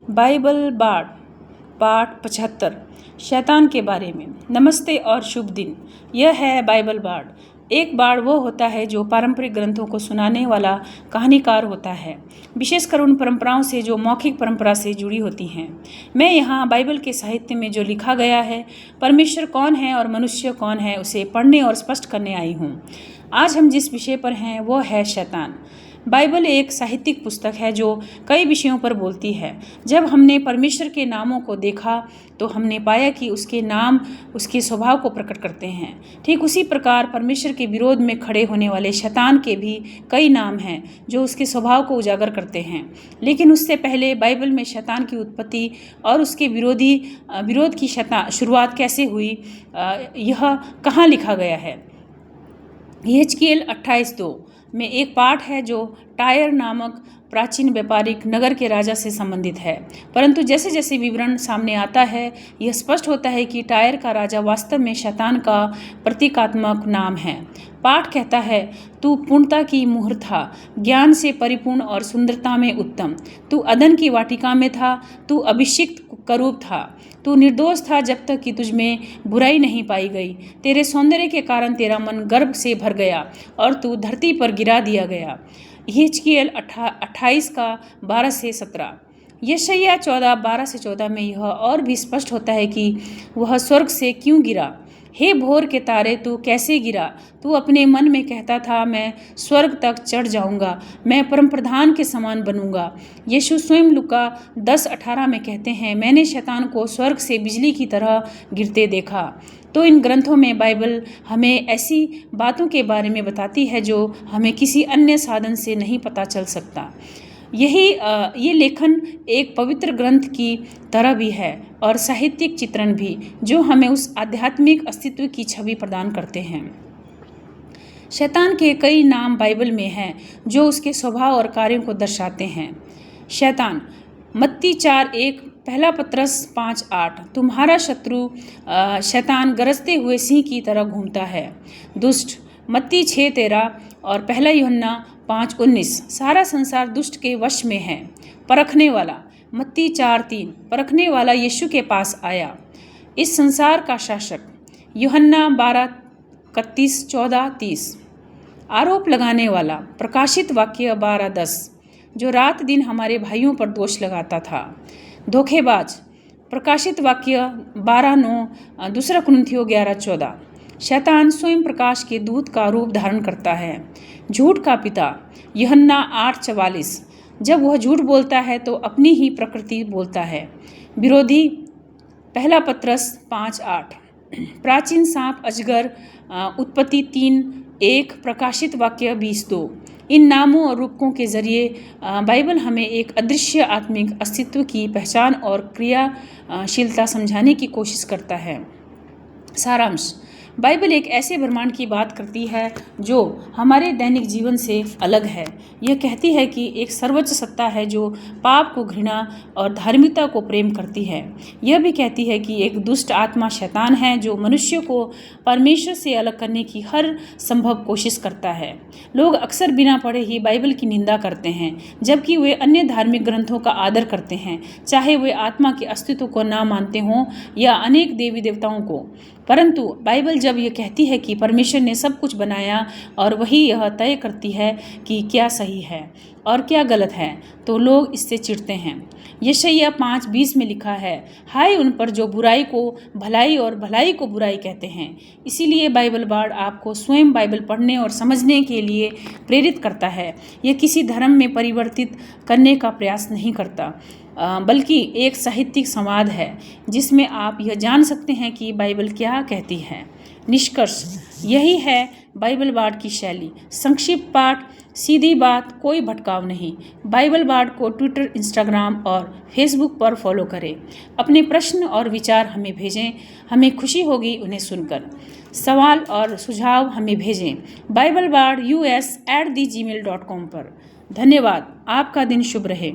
Bible बाड़ पाठ 75 शैतान के बारे में। नमस्ते और शुभ दिन। यह है बाइबल बाड़। एक बाड़ वो होता है जो पारंपरिक ग्रंथों को सुनाने वाला कहानीकार होता है, विशेषकर उन परंपराओं से जो मौखिक परंपरा से जुड़ी होती हैं। मैं यहाँ बाइबल के साहित्य में जो लिखा गया है, परमेश्वर कौन है और मनुष्य कौन है, उसे पढ़ने और स्पष्ट करने आई हूँ। आज हम जिस विषय पर हैं वो है शैतान। बाइबल एक साहित्यिक पुस्तक है जो कई विषयों पर बोलती है। जब हमने परमेश्वर के नामों को देखा तो हमने पाया कि उसके नाम उसके स्वभाव को प्रकट करते हैं। ठीक उसी प्रकार परमेश्वर के विरोध में खड़े होने वाले शैतान के भी कई नाम हैं जो उसके स्वभाव को उजागर करते हैं। लेकिन उससे पहले बाइबल में शैतान की उत्पत्ति और उसके विरोध की शुरुआत कैसे हुई, यह कहाँ लिखा गया है। यहेजकेल 28:2 में एक पाठ है जो टायर नामक प्राचीन व्यापारिक नगर के राजा से संबंधित है, परंतु जैसे जैसे विवरण सामने आता है यह स्पष्ट होता है कि टायर का राजा वास्तव में शैतान का प्रतीकात्मक नाम है। पाठ कहता है, तू पूर्णता की मुहर था, ज्ञान से परिपूर्ण और सुंदरता में उत्तम। तू अदन की वाटिका में था, तू अभिषिक्त करूब था। तू निर्दोष था जब तक कि तुझ में बुराई नहीं पाई गई। तेरे सौंदर्य के कारण तेरा मन गर्व से भर गया और तू धरती पर गिरा दिया गया। यहेजकेल 28:12-17। यशायाह 14:12-14 में यह और भी स्पष्ट होता है कि वह स्वर्ग से क्यों गिरा। हे भोर के तारे, तू कैसे गिरा। तू अपने मन में कहता था, मैं स्वर्ग तक चढ़ जाऊंगा, मैं परमप्रधान के समान बनूंगा। यीशु स्वयं लूका 10:18 में कहते हैं, मैंने शैतान को स्वर्ग से बिजली की तरह गिरते देखा। तो इन ग्रंथों में बाइबल हमें ऐसी बातों के बारे में बताती है जो हमें किसी अन्य साधन से नहीं पता चल सकता। ये लेखन एक पवित्र ग्रंथ की तरह भी है और साहित्यिक चित्रण भी, जो हमें उस आध्यात्मिक अस्तित्व की छवि प्रदान करते हैं। शैतान के कई नाम बाइबल में हैं जो उसके स्वभाव और कार्यों को दर्शाते हैं। शैतान, मत्ती 4:1, पहला पत्रस 5:8। तुम्हारा शत्रु शैतान गरजते हुए सिंह की तरह घूमता है। दुष्ट, मत्ती 6:13 और पहला यूहन्ना 5:19। सारा संसार दुष्ट के वश में है। परखने वाला, मत्ती 4:3। परखने वाला यीशु के पास आया। इस संसार का शासक, यूहन्ना 12:31, 14:30। आरोप लगाने वाला, प्रकाशित वाक्य 12:10, जो रात दिन हमारे भाइयों पर दोष लगाता था। धोखेबाज, प्रकाशित वाक्य 12:9, दूसरा कुरिन्थियों 11:14। शैतान स्वयं प्रकाश के दूत का रूप धारण करता है। झूठ का पिता, यूहन्ना 8:44। जब वह झूठ बोलता है तो अपनी ही प्रकृति बोलता है। विरोधी, पहला पत्रस 5:8। प्राचीन सांप, अजगर, उत्पत्ति 3:1, प्रकाशित वाक्य 20:2। इन नामों और रूपकों के जरिए बाइबल हमें एक अदृश्य आत्मिक अस्तित्व की पहचान और क्रियाशीलता समझाने की कोशिश करता है। सारांश, बाइबल एक ऐसे ब्रह्मांड की बात करती है जो हमारे दैनिक जीवन से अलग है। यह कहती है कि एक सर्वोच्च सत्ता है जो पाप को घृणा और धार्मिकता को प्रेम करती है। यह भी कहती है कि एक दुष्ट आत्मा शैतान है जो मनुष्य को परमेश्वर से अलग करने की हर संभव कोशिश करता है। लोग अक्सर बिना पढ़े ही बाइबल की निंदा करते हैं, जबकि वे अन्य धार्मिक ग्रंथों का आदर करते हैं, चाहे वे आत्मा के अस्तित्व को ना मानते हों या अनेक देवी देवताओं को। परंतु बाइबल जब यह कहती है कि परमेश्वर ने सब कुछ बनाया और वही यह तय करती है कि क्या सही है और क्या गलत है, तो लोग इससे चिढ़ते हैं। यशायाह 5:20 में लिखा है, हाय उन पर जो बुराई को भलाई और भलाई को बुराई कहते हैं। इसीलिए बाइबल बाड़ आपको स्वयं बाइबल पढ़ने और समझने के लिए प्रेरित करता है। यह किसी धर्म में परिवर्तित करने का प्रयास नहीं करता, बल्कि एक साहित्यिक संवाद है जिसमें आप यह जान सकते हैं कि बाइबल क्या कहती है। निष्कर्ष, यही है बाइबल बाड़ की शैली। संक्षिप्त पाठ, सीधी बात, कोई भटकाव नहीं। बाइबल बाड़ को ट्विटर, इंस्टाग्राम और फेसबुक पर फॉलो करें। अपने प्रश्न और विचार हमें भेजें, हमें खुशी होगी उन्हें सुनकर। सवाल और सुझाव हमें भेजें biblebard us@gmail.com पर। धन्यवाद। आपका दिन शुभ रहे।